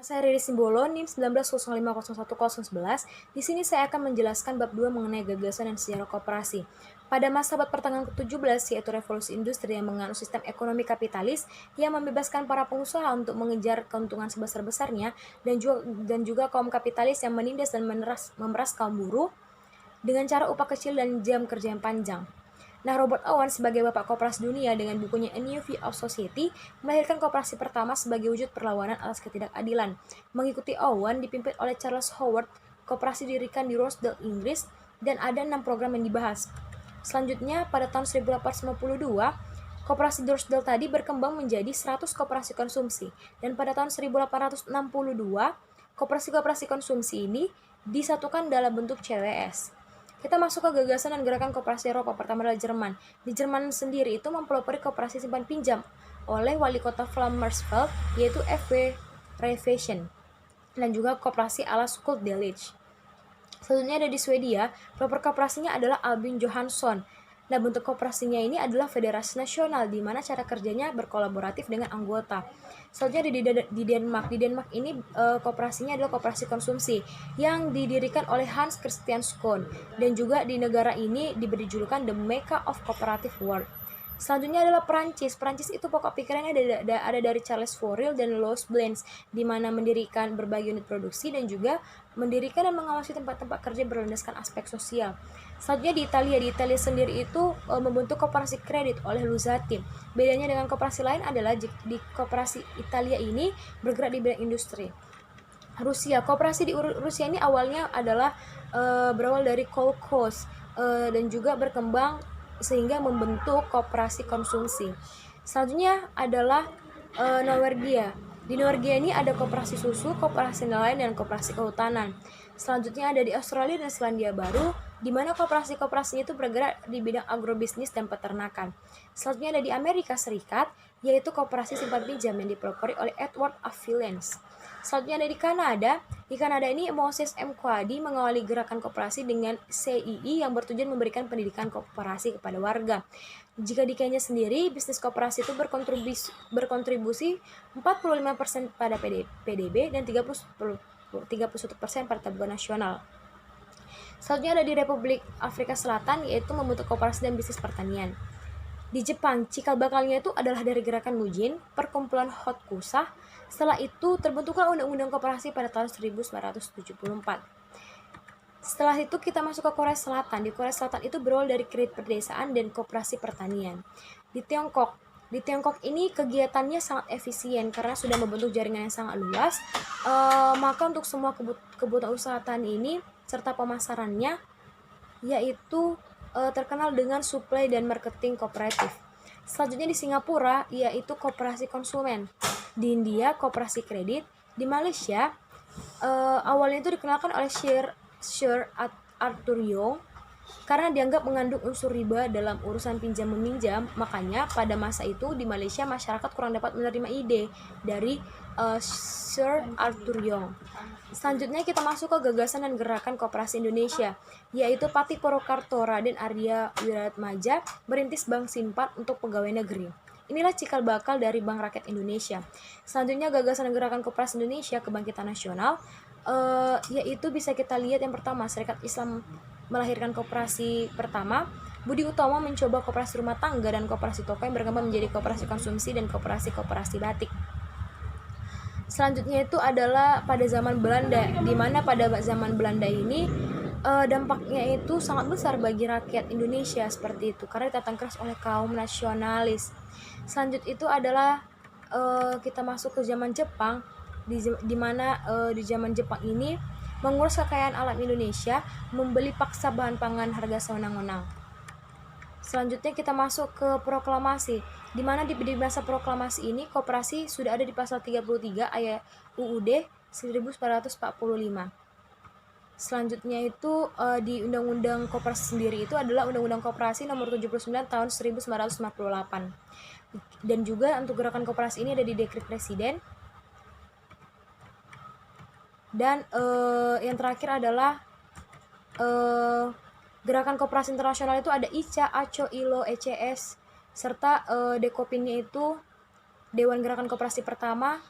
Saya Riri Simbolo, NIM 19050111. Di sini saya akan menjelaskan bab 2 mengenai gagasan dan sejarah koperasi. Pada masa abad pertengahan ke-17, yaitu revolusi industri yang menganut sistem ekonomi kapitalis yang membebaskan para pengusaha untuk mengejar keuntungan sebesar-besarnya dan juga kaum kapitalis yang menindas dan memeras kaum buruh dengan cara upah kecil dan jam kerja yang panjang. Nah, Robert Owen sebagai bapak koperasi dunia dengan bukunya A New View of Society melahirkan koperasi pertama sebagai wujud perlawanan atas ketidakadilan. Mengikuti Owen dipimpin oleh Charles Howard, koperasi didirikan di Rochdale, Inggris, dan ada 6 program yang dibahas. Selanjutnya, pada tahun 1852, koperasi Rochdale tadi berkembang menjadi 100 koperasi konsumsi, dan pada tahun 1862, koperasi-koperasi konsumsi ini disatukan dalam bentuk CWS. Kita masuk ke gagasan dan gerakan koperasi Eropa. Pertama adalah Jerman. Di Jerman sendiri itu mempelopori koperasi simpan pinjam oleh wali kota Flammersfeld, yaitu F.W. Raiffeisen, dan juga koperasi ala Skuldelic. Selanjutnya ada di Swedia, pelopor koperasinya adalah Albin Johansson. Nah, bentuk koperasinya ini adalah federasi nasional, di mana cara kerjanya berkolaboratif dengan anggota. Selanjutnya di Denmark. Di Denmark ini koperasinya adalah koperasi konsumsi yang didirikan oleh Hans Christian Schou, dan juga di negara ini diberi julukan The Mecca of Cooperative World. Selanjutnya adalah Perancis. Perancis itu pokok pikirannya ada dari Charles Fourier dan Louis Blanche, di mana mendirikan berbagai unit produksi dan juga mendirikan dan mengawasi tempat-tempat kerja berlandaskan aspek sosial. Selanjutnya di Italia. Di Italia sendiri itu membentuk koperasi kredit oleh Luzzati. Bedanya dengan koperasi lain adalah di koperasi Italia ini bergerak di bidang industri. Rusia. Koperasi di Rusia ini awalnya adalah berawal dari kolkhoz dan juga berkembang sehingga membentuk koperasi konsumsi. Selanjutnya adalah Norwegia. Di Norwegia ini ada koperasi susu, koperasi nelayan, dan koperasi kehutanan. Selanjutnya ada di Australia dan Selandia Baru, di mana koperasi-koperasinya itu bergerak di bidang agrobisnis dan peternakan. Selanjutnya ada di Amerika Serikat, yaitu koperasi simpan pinjam yang dipelopori oleh Edward A. Fillens. Selanjutnya ada di Kanada. Di Kanada ini Moses M. Quade mengawali gerakan koperasi dengan CII yang bertujuan memberikan pendidikan koperasi kepada warga. Jika di Kenya sendiri, bisnis koperasi itu berkontribusi 45% pada PDB dan 31% pada tabungan nasional. Selanjutnya ada di Republik Afrika Selatan, yaitu membentuk koperasi dan bisnis pertanian. Di Jepang, cikal bakalnya itu adalah dari gerakan Mujin, perkumpulan Hokusa. Setelah itu terbentuklah Undang-Undang Koperasi pada tahun 1974. Setelah itu kita masuk ke Korea Selatan. Di Korea Selatan itu berawal dari kredit perdesaan dan koperasi pertanian. Di Tiongkok ini kegiatannya sangat efisien karena sudah membentuk jaringan yang sangat luas. Maka untuk semua kebutuhan usaha tani ini serta pemasarannya yaitu terkenal dengan supply dan marketing kooperatif. Selanjutnya di Singapura yaitu koperasi konsumen. Di India koperasi kredit. Di Malaysia awalnya itu dikenalkan oleh Sir Arthur Young karena dianggap mengandung unsur riba dalam urusan pinjam meminjam. Makanya pada masa itu di Malaysia masyarakat kurang dapat menerima ide dari Sir Arthur Young. Selanjutnya kita masuk ke gagasan dan gerakan koperasi Indonesia, yaitu Patih Purwokerto Raden Arya Wiratmaja merintis bank simpan untuk pegawai negeri. Inilah cikal bakal dari Bank Rakyat Indonesia. Selanjutnya gagasan dan gerakan koperasi Indonesia Kebangkitan Nasional, yaitu bisa kita lihat yang pertama, Serikat Islam melahirkan koperasi pertama. Budi Utomo mencoba koperasi rumah tangga dan koperasi toko yang berkembang menjadi koperasi konsumsi dan koperasi batik. Selanjutnya itu adalah pada zaman Belanda, di mana pada zaman Belanda ini dampaknya itu sangat besar bagi rakyat Indonesia seperti itu karena ditentang keras oleh kaum nasionalis. Selanjutnya itu adalah kita masuk ke zaman Jepang, di mana di zaman Jepang ini mengurus kekayaan alam Indonesia, membeli paksa bahan pangan harga sewenang-wenang. Selanjutnya kita masuk ke proklamasi, di mana di masa proklamasi ini koperasi sudah ada di pasal 33 ayat UUD 1945. Selanjutnya itu di Undang-Undang Koperasi sendiri itu adalah Undang-Undang Koperasi nomor 79 tahun 1958. Dan juga untuk gerakan koperasi ini ada di Dekret Presiden. Dan yang terakhir adalah gerakan koperasi internasional itu ada ICA, ACO, ILO, ECS, serta Dekopinnya itu Dewan Gerakan Koperasi Pertama,